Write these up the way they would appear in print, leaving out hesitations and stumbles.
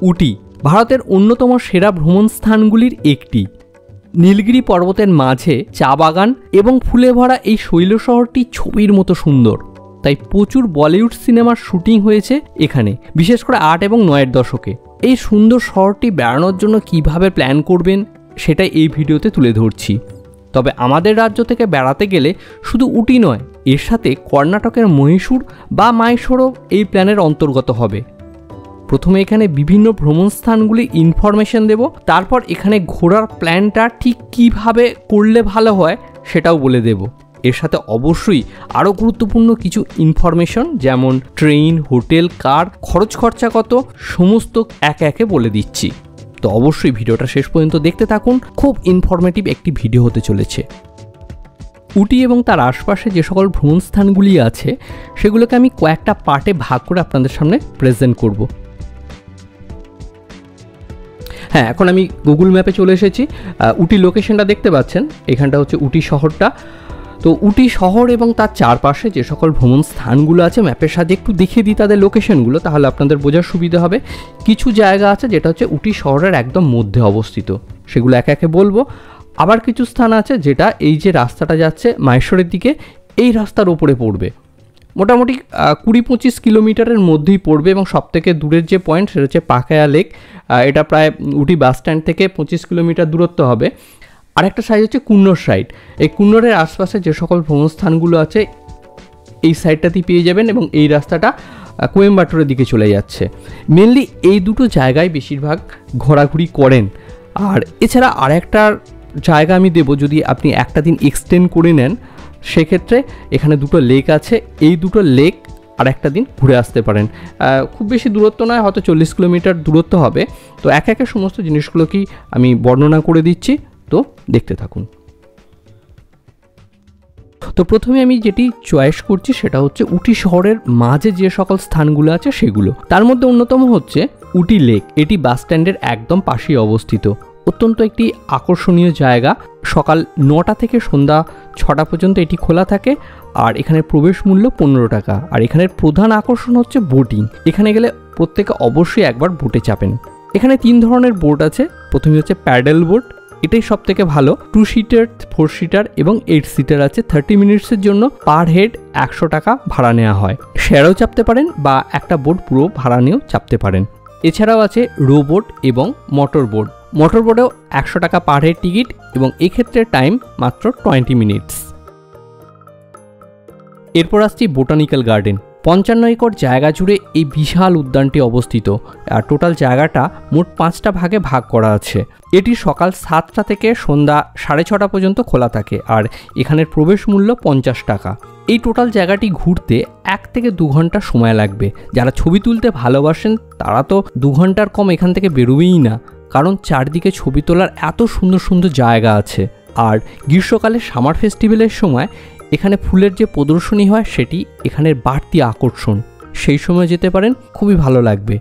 উটি ভারতের অন্যতম সেরা ভ্রমণ স্থানগুলির একটি। নীলগিরি পর্বতের মাঝে চা বাগান এবং ফুলে ভরা এই শৈল শহরটি ছবির মতো সুন্দর, তাই প্রচুর বলিউড সিনেমার শুটিং হয়েছে এখানে, বিশেষ করে ৮ এবং ৯-এর দশকে। এই সুন্দর শহরটি বেড়ানোর জন্য কিভাবে প্ল্যান করবেন সেটাই এই ভিডিওতে তুলে ধরছি। তবে আমাদের রাজ্য থেকে বেড়াতে গেলে শুধু উটি নয়, এর সাথে কর্ণাটকের মহীশূর বা মাইসোরও এই প্ল্যানের অন্তর্গত হবে। প্রথমে এখানে বিভিন্ন ভ্রমণ স্থানগুলি ইনফরমেশন দেব, তারপর এখানে ঘোরার প্ল্যানটা ঠিক কিভাবে করলে ভালো হয় সেটাও বলে দেব। এর সাথে অবশ্যই আরও গুরুত্বপূর্ণ কিছু ইনফরমেশন যেমন ট্রেন, হোটেল, কার, খরচ খরচা কত, সমস্ত একে একে বলে দিচ্ছি। তো অবশ্যই ভিডিওটা শেষ পর্যন্ত দেখতে থাকুন, খুব ইনফরমেটিভ একটি ভিডিও হতে চলেছে। উটি এবং তার আশপাশে যে সকল ভ্রমণ স্থানগুলি আছে সেগুলোকে আমি কয়েকটা পার্টে ভাগ করে আপনাদের সামনে প্রেজেন্ট করব। হ্যাঁ, এখন আমি গুগল ম্যাপে চলে এসেছি। উটি লোকেশনটা দেখতে পাচ্ছেন, এখানটা হচ্ছে উটি শহরটা। তো উটি শহর এবং তার চারপাশে যে সকল ভ্রমণ স্থানগুলো আছে ম্যাপের সাথে একটু দেখিয়ে দিই তাদের লোকেশনগুলো, তাহলে আপনাদের বোঝার সুবিধা হবে। কিছু জায়গা আছে যেটা হচ্ছে উটি শহরের একদম মধ্যে অবস্থিত, সেগুলো একে একে বলবো। আবার কিছু স্থান আছে যেটা এই যে রাস্তাটা যাচ্ছে মাইসোরের দিকে, এই রাস্তার ওপরে পড়বে, মোটামুটি 20-25 কিলোমিটারের মধ্যেই পড়বে। এবং সবথেকে দূরের যে পয়েন্ট সেটা হচ্ছে পাকায়া লেক, এটা প্রায় উটি বাস স্ট্যান্ড থেকে 25 কিলোমিটার দূরত্ব হবে। আরেকটা সাইড হচ্ছে কুন্নোর সাইড, এই কুন্নোরের আশপাশে যে সকল ভ্রমণ স্থানগুলো আছে এই সাইডটাতেই পেয়ে যাবেন, এবং এই রাস্তাটা কোয়েম্বাটোরের দিকে চলে যাচ্ছে। মেনলি এই দুটো জায়গায় বেশিরভাগ ঘোরাঘুরি করেন। আর এছাড়া আরেকটা জায়গা আমি দেবো, যদি আপনি একটা দিন এক্সটেন্ড করে নেন সেক্ষেত্রে এখানে দুটো লেক আছে, এই দুটো লেক আর একটা দিন ঘুরে আসতে পারেন। খুব বেশি দূরত্ব নয়, হয়তো 40 কিলোমিটার দূরত্ব হবে। তো একে একে সমস্ত জিনিসগুলোকেই আমি বর্ণনা করে দিচ্ছি, তো দেখতে থাকুন। তো প্রথমে আমি যেটি চয়েস করছি সেটা হচ্ছে উটি শহরের মাঝে যে সকল স্থানগুলো আছে সেগুলো। তার মধ্যে অন্যতম হচ্ছে উটি লেক, এটি বাস স্ট্যান্ডের একদম পাশেই অবস্থিত। অত্যন্ত একটি আকর্ষণীয় জায়গা। সকাল 9টা থেকে সন্ধ্যা 6টা পর্যন্ত এটি খোলা থাকে, আর এখানে প্রবেশ মূল্য 15 টাকা। আর এখানের প্রধান আকর্ষণ হচ্ছে বোটিং। এখানে গেলে প্রত্যেকে অবশ্যই একবার বোটে চাপেন। এখানে 3 ধরনের বোট আছে। প্রথমে হচ্ছে প্যাডেল বোট, এটাই সব থেকে ভালো। 2 সিটার, 4 সিটার এবং 8 সিটার আছে। 30 মিনিটসের জন্য পার হেড 100 টাকা ভাড়া নেওয়া হয়। শেয়ারেও চাপতে পারেন বা একটা বোট পুরো ভাড়া নিয়েও চাপতে পারেন। এছাড়াও আছে রোবোট এবং মোটর বোট। মোটর বোটেও 100 টাকা পার হেড টিকিট, এবং এক্ষেত্রে টাইম মাত্র 20 মিনিটস। এরপর আসছি বোটানিক্যাল গার্ডেন। 55 একর জায়গা জুড়ে এই বিশাল উদ্যানটি অবস্থিত, আর টোটাল জায়গাটা মোট 5টা ভাগে ভাগ করা আছে। এটি সকাল 7টা থেকে সন্ধ্যা 6:30 পর্যন্ত খোলা থাকে, আর এখানের প্রবেশ মূল্য 50 টাকা। এই টোটাল জায়গাটি ঘুরতে 1 থেকে 2 ঘন্টা সময় লাগবে। যারা ছবি তুলতে ভালোবাসেন তারা তো 2 ঘন্টার কম এখান থেকে বেরোবেই না, কারণ চারদিকে ছবি তোলার এত সুন্দর সুন্দর জায়গা আছে। আর গ্রীষ্মকালে সামার ফেস্টিভ্যালের সময় এখানে ফুলের যে প্রদর্শনী হয় সেটি এখানের বাড়তি আকর্ষণ, সেই সময় যেতে পারেন, খুবই ভালো লাগবে।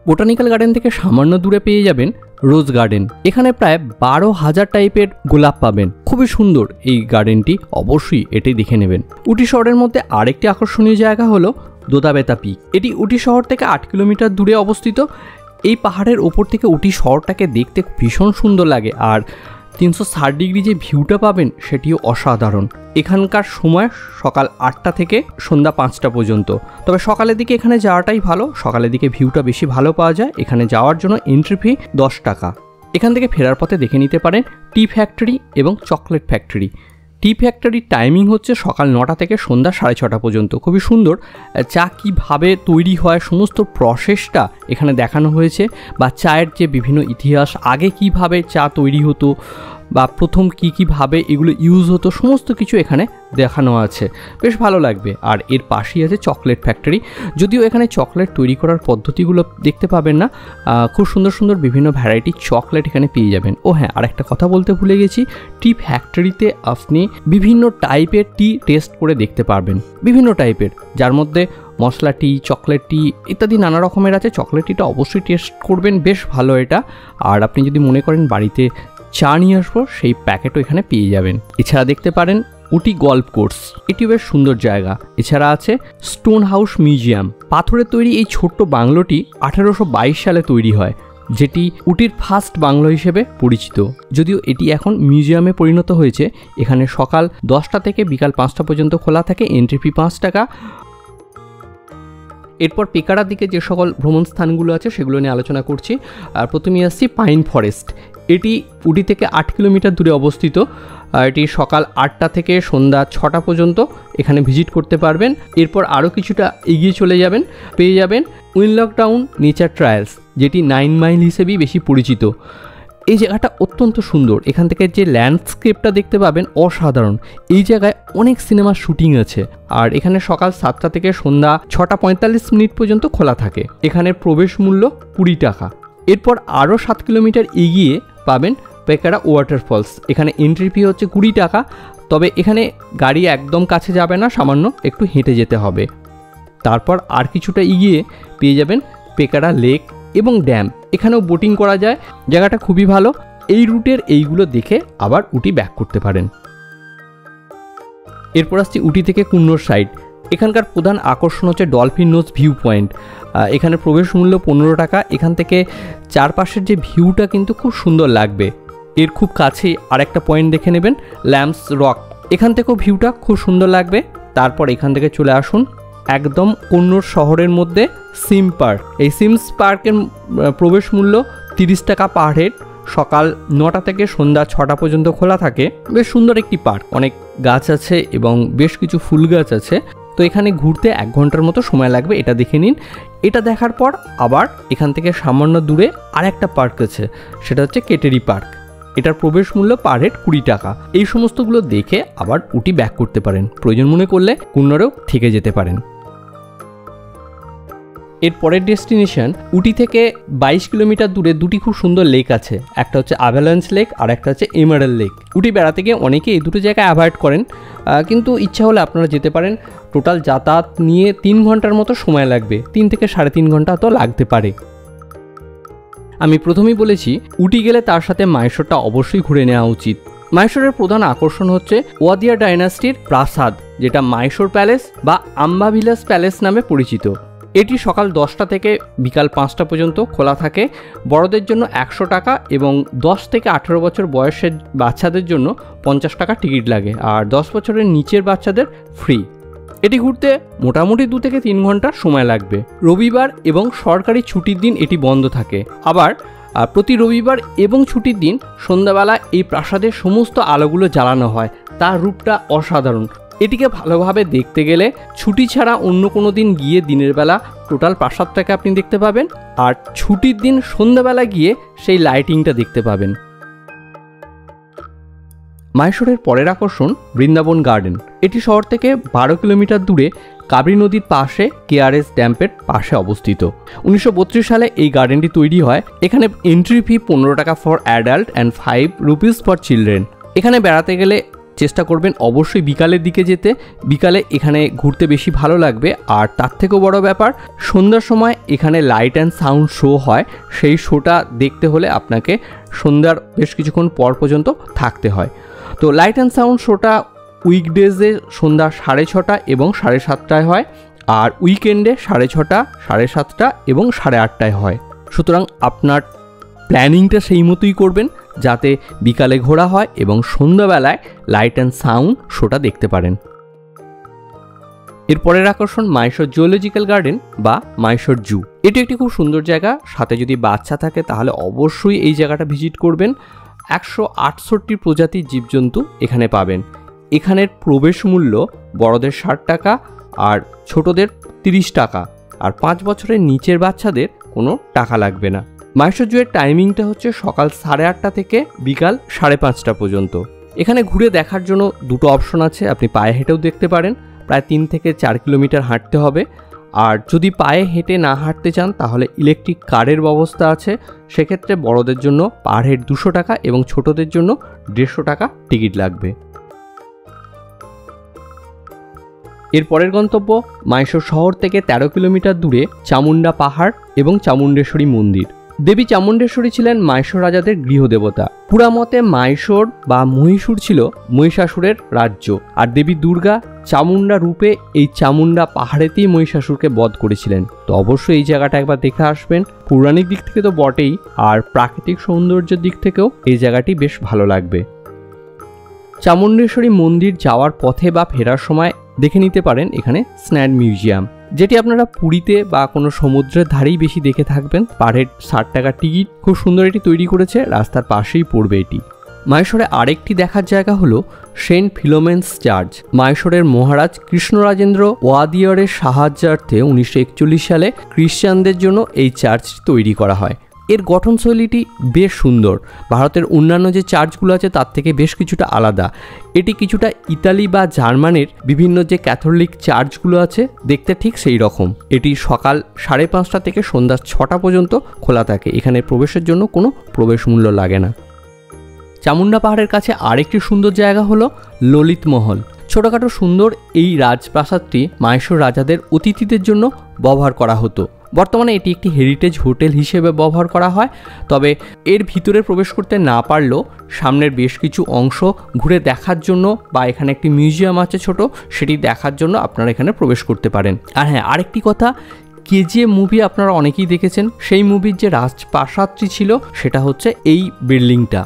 বোটানিক্যাল গার্ডেন থেকে সামান্য দূরে পেয়ে যাবেন রোজ গার্ডেন। এখানে প্রায় 12,000 টাইপের গোলাপ পাবেন, খুবই সুন্দর এই গার্ডেনটি, অবশ্যই এটি দেখে নেবেন। উটি শহরের মধ্যে আরেকটি আকর্ষণীয় জায়গা হলো দোদাবেতা পিক। এটি উটি শহর থেকে 8 কিলোমিটার দূরে অবস্থিত। এই পাহাড়ের ওপর থেকে উটি শহরটাকে দেখতে ভীষণ সুন্দর লাগে, আর 360 ডিগ্রি যে ভিউটা পাবেন সেটিও অসাধারণ। এখানকার সময় সকাল 8টা থেকে সন্ধ্যা 5টা পর্যন্ত। তবে সকালের দিকে এখানে যাওয়াটাই ভালো, সকালের দিকে ভিউটা বেশি ভালো পাওয়া যায়। এখানে যাওয়ার জন্য এন্ট্রি ফি 10 টাকা। এখান থেকে ফেরার পথে দেখে নিতে পারেন টি ফ্যাক্টরি এবং চকলেট ফ্যাক্টরি। টি ফ্যাক্টরির টাইমিং হচ্ছে সকাল 9টা থেকে সন্ধ্যা 6:30 পর্যন্ত। খুবই সুন্দর, চা কীভাবে তৈরি হয় সমস্ত প্রসেসটা এখানে দেখানো হয়েছে, বা চায়ের যে বিভিন্ন ইতিহাস, আগে কিভাবে চা তৈরি হতো বা প্রথম কীভাবে এগুলো ইউজ হতো, সমস্ত কিছু এখানে দেখানো আছে, বেশ ভালো লাগবে। আর এর পাশেই আছে চকলেট ফ্যাক্টরি। যদিও এখানে চকলেট তৈরি করার পদ্ধতিগুলো দেখতে পাবেন না, খুব সুন্দর সুন্দর বিভিন্ন ভ্যারাইটি চকলেট এখানে পেয়ে যাবেন। ও হ্যাঁ, আরেকটা কথা বলতে ভুলে গেছি, টি ফ্যাক্টরিতে আপনি বিভিন্ন টাইপের টি টেস্ট করে দেখতে পারবেন, বিভিন্ন টাইপের, যার মধ্যে মশলা টি, চকলেট টি ইত্যাদি নানা রকমের আছে। চকলেট টিটা অবশ্যই টেস্ট করবেন, বেশ ভালো এটা। আর আপনি যদি মনে করেন বাড়িতে চা নিয়ে আসবো, সেই প্যাকেটও এখানে পেয়ে যাবেন। এছাড়া দেখতে পারেন উটি গল্ফ কোর্স, এটি বেশ সুন্দর জায়গা। এছাড়া আছে স্টোন হাউস মিউজিয়াম। পাথরের তৈরি এই ছোট্ট বাংলোটি 1822 সালে তৈরি হয়, যেটি উটির ফার্স্ট বাংলো হিসেবে পরিচিত। যদিও এটি এখন মিউজিয়ামে পরিণত হয়েছে। এখানে সকাল 10টা থেকে বিকাল 5টা পর্যন্ত খোলা থাকে, এন্ট্রি ফি 5 টাকা। এরপর পিকারার দিকে যে সকল ভ্রমণ স্থানগুলো আছে সেগুলো নিয়ে আলোচনা করছি। আর প্রথমেই আসছি পাইন ফরেস্ট। এটি উটি থেকে 8 কিলোমিটার দূরে অবস্থিত। এটি সকাল 8টা থেকে সন্ধ্যা 6টা পর্যন্ত এখানে ভিজিট করতে পারবেন। এরপর আরও কিছুটা এগিয়ে চলে যাবেন, পেয়ে যাবেন উইনলক টাউন নেচার ট্রায়ালস, যেটি 9 মাইল হিসেবেই বেশি পরিচিত। এই জায়গাটা অত্যন্ত সুন্দর। এখান থেকে যে ল্যান্ডস্কেপটা দেখতে পাবেন অসাধারণ। এই জায়গায় অনেক সিনেমার শুটিং আছে। আর এখানে সকাল 7টা থেকে সন্ধ্যা 6:45 পর্যন্ত খোলা থাকে। এখানের প্রবেশ মূল্য 20 টাকা। এরপর আরও 7 কিলোমিটার এগিয়ে পাবেন পেকারা ওয়াটারফলস। এখানে এন্ট্রি ফি হচ্ছে 20 টাকা। তবে এখানে গাড়ি একদম কাছে যাবে না, সামান্য একটু হেঁটে যেতে হবে। তারপর আর কিছুটা এগিয়ে পেয়ে যাবেন পেকারা লেক এবং ড্যাম। এখানেও বোটিং করা যায়, জায়গাটা খুবই ভালো। এই রুটের এইগুলো দেখে আবার উটি ব্যাক করতে পারেন। এরপর আসছি উটি থেকে কুন্নোর সাইড। এখানকার প্রধান আকর্ষণ হচ্ছে ডলফিন নোজ ভিউ পয়েন্ট। এখানে প্রবেশ মূল্য 15 টাকা। এখান থেকে চারপাশের যে ভিউটা কিন্তু খুব সুন্দর লাগবে। এর খুব কাছেই আরেকটা পয়েন্ট দেখে নেবেন, ল্যাম্পস রক। এখান থেকেও ভিউটা খুব সুন্দর লাগবে। তারপর এখান থেকে চলে আসুন একদম কুন্নোর শহরের মধ্যে সিম পার্ক। এই সিমস পার্কের প্রবেশ মূল্য 30 টাকা পার হেড। সকাল 9টা থেকে সন্ধ্যা 6টা পর্যন্ত খোলা থাকে। বেশ সুন্দর একটি পার্ক, অনেক গাছ আছে এবং বেশ কিছু ফুল গাছ আছে। তো এখানে ঘুরতে 1 ঘন্টার মতো সময় লাগবে, এটা দেখে নিন। এটা দেখার পর আবার এখান থেকে সামান্য দূরে আরেকটা পার্ক আছে, সেটা হচ্ছে কেটেরি পার্ক। এটার প্রবেশ মূল্য পার হেড 20 টাকা। এই সমস্তগুলো দেখে আবার উটি ব্যাক করতে পারেন। প্রয়োজন মনে করলে কুন্নোরেও থেকে যেতে পারেন। এর পরের ডেস্টিনেশন উটি থেকে 22 কিলোমিটার দূরে দুটি খুব সুন্দর লেক আছে। একটা হচ্ছে অ্যাভালাঞ্চ লেক আর একটা হচ্ছে এমারেল লেক। উটি বেড়াতে গিয়ে অনেকে এই দুটো জায়গায় অ্যাভয়েড করেন, কিন্তু ইচ্ছা হলে আপনারা যেতে পারেন। টোটাল যাতায়াত নিয়ে 3 ঘন্টার মতো সময় লাগবে, 3 থেকে 3.5 ঘন্টা তো লাগতে পারে। আমি প্রথমেই বলেছি উটি গেলে তার সাথে মাইসোরটা অবশ্যই ঘুরে নেওয়া উচিত। মাইসোরের প্রধান আকর্ষণ হচ্ছে ওয়াদিয়া ডাইনাস্টির প্রাসাদ, যেটা মাইসোর প্যালেস বা আম্বা ভিলাস প্যালেস নামে পরিচিত। এটি সকাল 10টা থেকে বিকাল 5টা পর্যন্ত খোলা থাকে। বড়দের জন্য 100 টাকা এবং 10 থেকে 18 বছর বয়সের বাচ্চাদের জন্য 50 টাকা টিকিট লাগে, আর 10 বছরের নিচের বাচ্চাদের ফ্রি। এটি ঘুরতে মোটামুটি 2 থেকে 3 ঘন্টা সময় লাগবে। রবিবার এবং সরকারি ছুটির দিন এটি বন্ধ থাকে। আবার প্রতি রবিবার এবং ছুটির দিন সন্ধ্যাবেলা এই প্রাসাদের সমস্ত আলোগুলো জ্বালানো হয়। তার রূপটা অসাধারণ। এটিকে ভালোভাবে দেখতে গেলে ছুটি ছাড়া অন্য কোনো দিন গিয়ে দিনের বেলা টোটাল প্রাসাদটাকে আপনি দেখতে পাবেন, আর ছুটির দিন সন্ধ্যাবেলা গিয়ে সেই লাইটিংটা দেখতে পাবেন। মাইসোরের পরের আকর্ষণ বৃন্দাবন গার্ডেন। এটি শহর থেকে 12 কিলোমিটার দূরে কাবেরী নদীর পাশে কেআরএস ড্যাম্পের পাশে অবস্থিত। 1932 সালে এই গার্ডেনটি তৈরি হয়। এখানে এন্ট্রি ফি 15 টাকা for adult and 5 rupees for children. এখানে বেড়াতে গেলে চেষ্টা করবেন অবশ্যই বিকালের দিকে যেতে। বিকালে এখানে ঘুরতে বেশি ভালো লাগবে। আর তার থেকেও বড় ব্যাপার, সন্ধ্যার সময় এখানে লাইট অ্যান্ড সাউন্ড শো হয়। সেই শোটা দেখতে হলে আপনাকে সন্ধ্যার বেশ কিছুক্ষণ পর পর্যন্ত থাকতে হয়। তো লাইট অ্যান্ড সাউন্ড শোটা উইকডেজে সন্ধ্যা 6:30 এবং 7:30টায় হয়, আর উইকেন্ডে 6:30, 7:30 এবং 8:30টায় হয়। সুতরাং আপনার প্ল্যানিংটা সেই মতোই করবেন যাতে বিকালে ঘোরা হয় এবং সন্ধ্যাবেলায় লাইট অ্যান্ড সাউন্ড শোটা দেখতে পারেন। এরপরের আকর্ষণ মাইসোর জুওলজিক্যাল গার্ডেন বা মাইসোর জু। এটি একটি খুব সুন্দর জায়গা। সাথে যদি বাচ্চা থাকে তাহলে অবশ্যই এই জায়গাটা ভিজিট করবেন। 168 প্রজাতির জীবজন্তু এখানে পাবেন। এখানের প্রবেশ মূল্য বড়দের 60 টাকা আর ছোটদের 30 টাকা, আর 5 বছরের নিচের বাচ্চাদের কোনো টাকা লাগবে না। মাইসোর জুয়ের টাইমিংটা হচ্ছে সকাল 8:30 থেকে বিকাল 5:30 পর্যন্ত। এখানে ঘুরে দেখার জন্য দুটো অপশন আছে। আপনি পায়ে হেঁটেও দেখতে পারেন, প্রায় 3 থেকে 4 কিলোমিটার হাঁটতে হবে। আর যদি পায়ে হেঁটে না হাঁটতে চান তাহলে ইলেকট্রিক কারের ব্যবস্থা আছে। সেক্ষেত্রে বড়দের জন্য পার হেড 200 টাকা এবং ছোটদের জন্য 150 টাকা টিকিট লাগবে। এর পরের গন্তব্য মাইসোর শহর থেকে 13 কিলোমিটার দূরে চামুন্ডা পাহাড় এবং চামুণ্ডেশ্বরী মন্দির। দেবী চামুণ্ডেশ্বরী ছিলেন মাইশোর রাজাদের গৃহদেবতা। পুরামতে মাইশোর বা মহীশূর ছিল মহিষাসুরের রাজ্য, আর দেবী দুর্গা চামুণ্ডা রূপে এই চামুণ্ডা পাহাড়েতেই মহিষাসুরকে বধ করেছিলেন। তো অবশ্যই এই জায়গাটা একবার দেখে আসবেন। পৌরাণিক দিক থেকে তো বটেই, আর প্রাকৃতিক সৌন্দর্যের দিক থেকেও এই জায়গাটি বেশ ভালো লাগবে। চামুণ্ডেশ্বরী মন্দির যাওয়ার পথে বা ফেরার সময় দেখে নিতে পারেন এখানে স্ন্যাড মিউজিয়াম, যেটি আপনারা পুরীতে বা কোনো সমুদ্রের ধারেই বেশি দেখে থাকবেন। পার হেড 60 টাকা টিকিট। খুব সুন্দর এটি তৈরি করেছে, রাস্তার পাশেই পড়বে এটি। মাইশোরে আরেকটি দেখার জায়গা হলো সেন্ট ফিলোমেন্স চার্চ। মাইশোরের মহারাজ কৃষ্ণরাজেন্দ্র ওয়াদিয়ারের সাহায্যার্থে 1941 সালে খ্রিস্টানদের জন্য এই চার্চটি তৈরি করা হয়। এর গঠনশৈলীটি বেশ সুন্দর, ভারতের অন্যান্য যে চার্চগুলো আছে তার থেকে বেশ কিছুটা আলাদা। এটি কিছুটা ইতালি বা জার্মানির বিভিন্ন যে ক্যাথলিক চার্চগুলো আছে দেখতে ঠিক সেই রকম। এটি সকাল 5:30 থেকে সন্ধ্যা 6টা পর্যন্ত খোলা থাকে। এখানে প্রবেশের জন্য কোনো প্রবেশ মূল্য লাগে না। চামুণ্ডা পাহাড়ের কাছে আরেকটি সুন্দর জায়গা হলো ললিত মহল। ছোটোখাটো সুন্দর এই রাজপ্রাসাদটি মাইশোর রাজাদের অতিথিদের জন্য ব্যবহার করা হতো। বর্তমানে এটি একটি হেরিটেজ হোটেল হিসেবে ব্যবহার করা হয়। তবে এর ভিতরে প্রবেশ করতে না পারলেও সামনের বেশ কিছু অংশ ঘুরে দেখার জন্য বা এখানে একটি মিউজিয়াম আছে ছোট, সেটি দেখার জন্য আপনারা এখানে প্রবেশ করতে পারেন। আর হ্যাঁ, আরেকটি কথা, কেজিএফ মুভি আপনারা অনেকেই দেখেছেন। সেই মুভির যে রাজপ্রাসাদটি ছিল সেটা হচ্ছে এই বিল্ডিংটা।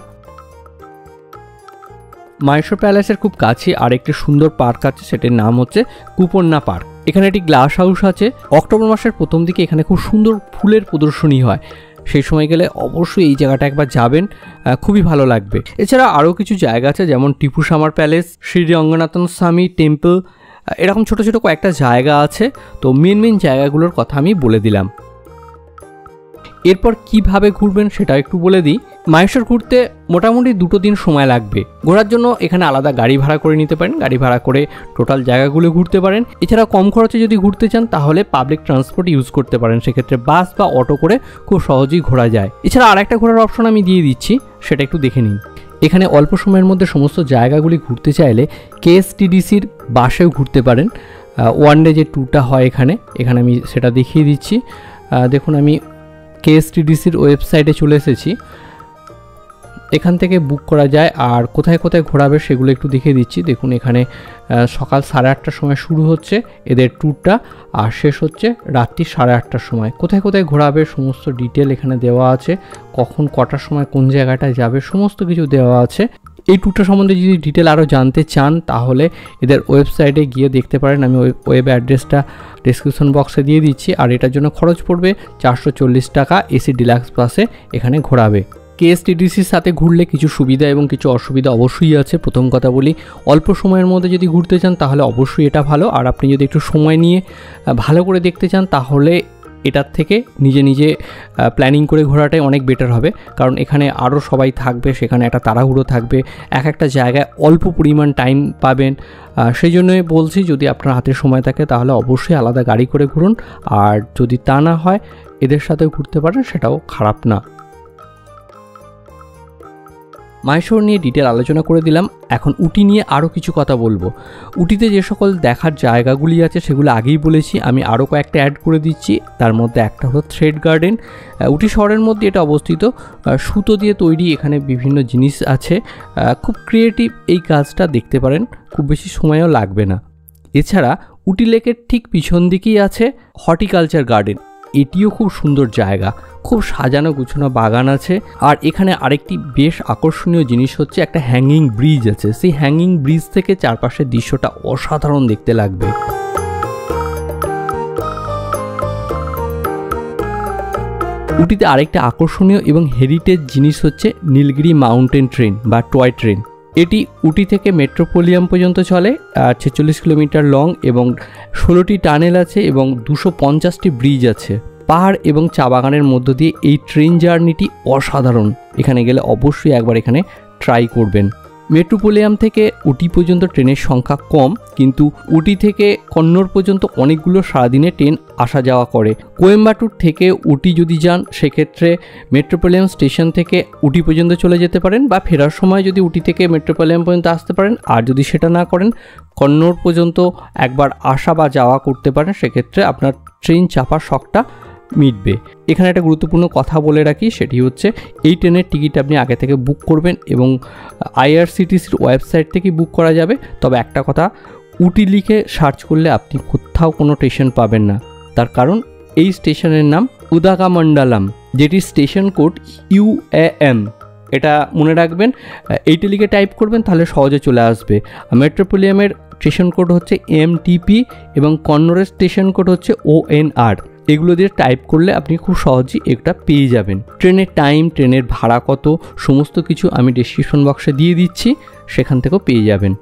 মাইশোর প্যালেসের খুব কাছে আরেকটি সুন্দর পার্ক আছে, সেটির নাম হচ্ছে কুপন্না পার্ক। এখানে একটি গ্লাস হাউস আছে। অক্টোবর মাসের প্রথম দিকে এখানে খুব সুন্দর ফুলের প্রদর্শনী হয়। সেই সময় গেলে অবশ্যই এই জায়গাটা একবার যাবেন, খুবই ভালো লাগবে। এছাড়া আরও কিছু জায়গা আছে, যেমন টিপু সামার প্যালেস, শ্রী রঙ্গনাথন স্বামী টেম্পল, এরকম ছোট ছোট কয়েকটা জায়গা আছে। তো মেন জায়গাগুলোর কথা আমি বলে দিলাম। এরপর কিভাবে ঘুরবেন সেটা একটু বলে দিই। মাইশোর ঘুরতে মোটামুটি 2 দিন সময় লাগবে। ঘোরার জন্য এখানে আলাদা গাড়ি ভাড়া করে নিতে পারেন, গাড়ি ভাড়া করে টোটাল জায়গাগুলো ঘুরতে পারেন। এছাড়া কম খরচে যদি ঘুরতে চান তাহলে পাবলিক ট্রান্সপোর্ট ইউজ করতে পারেন, সেক্ষেত্রে বাস বা অটো করে খুব সহজেই ঘোরা যায়। এছাড়া আরেকটা ঘোরার অপশন আমি দিয়ে দিচ্ছি, সেটা একটু দেখে নিন। এখানে অল্প সময়ের মধ্যে সমস্ত জায়গাগুলি ঘুরতে চাইলে KSTDCর বাসেও ঘুরতে পারেন। ওয়ান ডে যে ট্যুরটা হয় এখানে আমি সেটা দেখিয়ে দিচ্ছি। দেখুন, আমি KSTDCর ওয়েবসাইটে চলে এসেছি। এখান থেকে বুক করা যায়। আর কোথায় কোথায় ঘোরাবে সেগুলো একটু দেখিয়ে দিচ্ছি। দেখুন, এখানে সকাল 8:30টার সময় শুরু হচ্ছে এদের ট্যুরটা, আর শেষ হচ্ছে রাত্রি 8:30টার সময়। কোথায় কোথায় ঘোরাবে সমস্ত ডিটেল এখানে দেওয়া আছে, কখন কটার সময় কোন জায়গাটায় যাবে সমস্ত কিছু দেওয়া আছে। এই ট্যুরটা সম্বন্ধে যদি ডিটেল আরও জানতে চান তাহলে এদের ওয়েবসাইটে গিয়ে দেখতে পারেন। আমি ওয়েব অ্যাড্রেসটা ডিসক্রিপশন বক্সে দিয়ে দিচ্ছি। আর এটার জন্য খরচ পড়বে 440 টাকা। এসি ডিলাক্স বাসে এখানে ঘোরাবে। KSTDCর সাথে ঘুরলে কিছু সুবিধা এবং কিছু অসুবিধা অবশ্যই আছে। প্রথম কথা বলি, অল্প সময়ের মধ্যে যদি ঘুরতে চান তাহলে অবশ্যই এটা ভালো। আর আপনি যদি একটু সময় নিয়ে ভালো করে দেখতে চান তাহলে এটার থেকে নিজে প্ল্যানিং করে ঘোরাটাই অনেক বেটার হবে। কারণ এখানে আরও সবাই থাকবে, সেখানে একটা তাড়াহুড়ো থাকবে, একটা জায়গায় অল্প পরিমাণ টাইম পাবেন। সেই জন্যই বলছি, যদি আপনার হাতে সময় থাকে তাহলে অবশ্যই আলাদা গাড়ি করে ঘুরুন। আর যদি তা না হয় এদের সাথেও ঘুরতে পারেন, সেটাও খারাপ না। মাইশোর নিয়ে ডিটেল আলোচনা করে দিলাম। এখন উটি নিয়ে আরও কিছু কথা বলবো। উটিতে যে সকল দেখার জায়গাগুলি আছে সেগুলো আগেই বলেছি, আমি আরও কয়েকটা অ্যাড করে দিচ্ছি। তার মধ্যে একটা হলো থ্রেড গার্ডেন। উটি শহরের মধ্যে এটা অবস্থিত। সুতো দিয়ে তৈরি এখানে বিভিন্ন জিনিস আছে, খুব ক্রিয়েটিভ এই কাজটা দেখতে পারেন, খুব বেশি সময়ও লাগবে না। এছাড়া উটি লেকের ঠিক পিছন দিকেই আছে হর্টিকালচার গার্ডেন। এটিও খুব সুন্দর জায়গা, খুব সাজানো গুছানো বাগান আছে। আর এখানে আরেকটি বেশ আকর্ষণীয় জিনিস হচ্ছে একটা হ্যাঙ্গিং ব্রিজ আছে। সেই হ্যাঙ্গিং ব্রিজ থেকে চারপাশের দৃশ্যটা অসাধারণ দেখতে লাগবে। উটিতে আরেকটা আকর্ষণীয় এবং হেরিটেজ জিনিস হচ্ছে নীলগিরি মাউন্টেন ট্রেন বা টয় ট্রেন। এটি উটি থেকে মেট্রোপলিয়াম পর্যন্ত চলে। 46 কিলোমিটার লং এবং 16টি টানেল আছে এবং 250টি ব্রিজ আছে। পাহাড় এবং চা বাগানের মধ্য দিয়ে এই ট্রেন জার্নিটি অসাধারণ। এখানে গেলে অবশ্যই একবার এখানে ট্রাই করবেন। মেট্রোপলিয়াম থেকে উটি পর্যন্ত ট্রেনের সংখ্যা কম, কিন্তু উটি থেকে কন্নড় পর্যন্ত অনেকগুলো সারাদিনে ট্রেন আসা যাওয়া করে। কোয়েম্বাটুর থেকে উটি যদি যান সেক্ষেত্রে মেট্রোপলিয়াম স্টেশন থেকে উটি পর্যন্ত চলে যেতে পারেন, বা ফেরার সময় যদি উটি থেকে মেট্রোপলিয়াম পর্যন্ত আসতে পারেন। আর যদি সেটা না করেন কন্নড় পর্যন্ত একবার আসা বা যাওয়া করতে পারেন, সেক্ষেত্রে আপনার ট্রেন চাপার শখটা মিটবে। এখানে একটা গুরুত্বপূর্ণ কথা বলে রাখি, সেটি হচ্ছে এই ট্রেনের টিকিট আপনি আগে থেকে বুক করবেন এবং আইআরসিটিসির ওয়েবসাইট থেকে বুক করা যাবে। তবে একটা কথা, উটি লিখে সার্চ করলে আপনি কোথাও কোনো স্টেশন পাবেন না, তার কারণ এই স্টেশনের নাম উদাগামন্ডালাম, যেটির স্টেশন কোড UAM। এটা মনে রাখবেন, এইটা লিখে টাইপ করবেন তাহলে সহজে চলে আসবে। মেট্রোপলিয়ামের স্টেশন কোড হচ্ছে MTP এবং কন্নড়ের স্টেশন কোড হচ্ছে ONR। এগুলো দিয়ে টাইপ করলে আপনি খুব সহজেই এটা পেয়ে যাবেন। ট্রেনের টাইম, ট্রেনের ভাড়া কত, সমস্ত কিছু আমি ডেসক্রিপশন বক্সে দিয়ে দিচ্ছি, সেখান থেকেও পেয়ে যাবেন।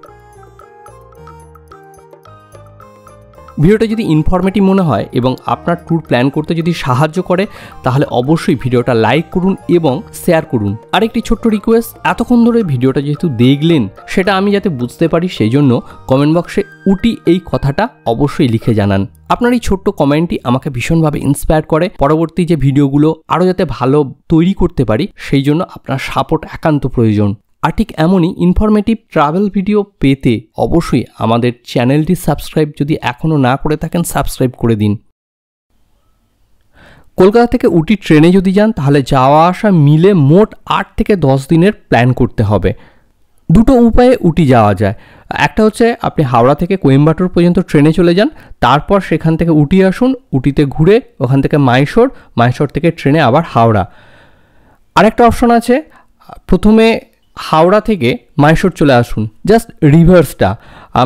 ভিডিওটা যদি ইনফরমেটিভ মনে হয় এবং আপনার ট্যুর প্ল্যান করতে যদি সাহায্য করে, তাহলে অবশ্যই ভিডিওটা লাইক করুন এবং শেয়ার করুন। আরেকটি ছোট্ট রিকোয়েস্ট, এতক্ষণ ধরে ভিডিওটা যেহেতু দেখলেন, সেটা আমি যাতে বুঝতে পারি সেই জন্য কমেন্ট বক্সে উটি এই কথাটা অবশ্যই লিখে জানান। আপনার এই ছোট্ট কমেন্টটি আমাকে ভীষণভাবে ইন্সপায়ার করে পরবর্তী যে ভিডিওগুলো আরও যাতে ভালো তৈরি করতে পারি, সেই জন্য আপনার সাপোর্ট একান্ত প্রয়োজন। আর ঠিক এমনই ইনফরমেটিভ ট্রাভেল ভিডিও পেতে অবশ্যই আমাদের চ্যানেলটি সাবস্ক্রাইব যদি এখনও না করে থাকেন সাবস্ক্রাইব করে দিন। কলকাতা থেকে উটি ট্রেনে যদি যান তাহলে যাওয়া আসা মিলে মোট 8 থেকে 10 দিনের প্ল্যান করতে হবে। দুটো উপায়ে উটি যাওয়া যায়। একটা হচ্ছে আপনি হাওড়া থেকে কোয়েম্বাটোর পর্যন্ত ট্রেনে চলে যান, তারপর সেখান থেকে উটি আসুন, উটিতে ঘুরে ওখান থেকে মাইসোর, মাইসোর থেকে ট্রেনে আবার হাওড়া। আরেকটা অপশন আছে, প্রথমে হাওড়া থেকে মাইসোর চলে আসুন, জাস্ট রিভার্সটা,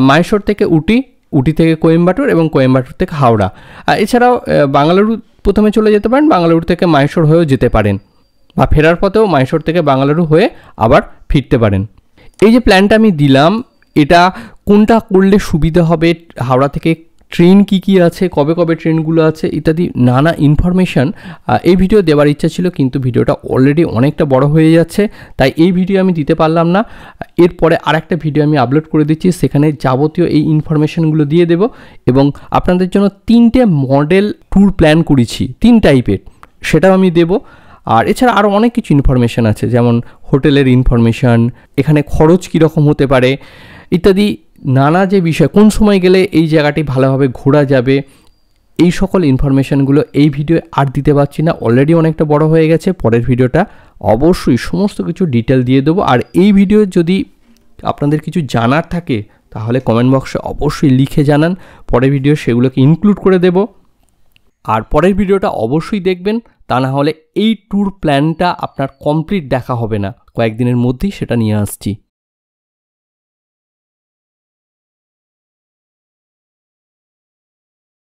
মাইসোর থেকে উটি, উটি থেকে কোয়েম্বাটোর এবং কোয়েম্বাটোর থেকে হাওড়া। এছাড়াও বাঙ্গালুরু প্রথমে চলে যেতে পারেন, বাঙ্গালুরু থেকে মাইসোর হয়েও যেতে পারেন, বা ফেরার পথেও মাইসোর থেকে বাঙ্গালুরু হয়ে আবার ফিরতে পারেন। এই যে প্ল্যানটা আমি দিলাম, এটা কোনটা করলে সুবিধা হবে, হাওড়া থেকে ট্রেন কি আছে, কবে কবে ট্রেনগুলো আছে ইত্যাদি নানা ইনফরমেশান এই ভিডিও দেওয়ার ইচ্ছা ছিল, কিন্তু ভিডিওটা অলরেডি অনেকটা বড় হয়ে যাচ্ছে, তাই এই ভিডিও আমি দিতে পারলাম না। এরপরে আরেকটা ভিডিও আমি আপলোড করে দিচ্ছি, সেখানে যাবতীয় এই ইনফরমেশানগুলো দিয়ে দেব এবং আপনাদের জন্য 3টে মডেল ট্যুর প্ল্যান করেছি 3 টাইপের, সেটাও আমি দেব। আর এছাড়া আরও অনেক কিছু ইনফরমেশান আছে, যেমন হোটেলের ইনফরমেশান, এখানে খরচ কীরকম হতে পারে ইত্যাদি নানা যে বিষয়, কোন সময় গেলে এই জায়গাটি ভালোভাবে ঘোরা যাবে, এই সকল ইনফরমেশানগুলো এই ভিডিও আর দিতে পারছি না, অলরেডি অনেকটা বড় হয়ে গেছে। পরের ভিডিওটা অবশ্যই সমস্ত কিছু ডিটেল দিয়ে দেবো। আর এই ভিডিও যদি আপনাদের কিছু জানার থাকে তাহলে কমেন্ট বক্সে অবশ্যই লিখে জানান, পরের ভিডিও সেগুলোকে ইনক্লুড করে দেব। আর পরের ভিডিওটা অবশ্যই দেখবেন, তা না হলে এই ট্যুর প্ল্যানটা আপনার কমপ্লিট দেখা হবে না, কয়েকদিনের মধ্যেই সেটা নিয়ে আসছি।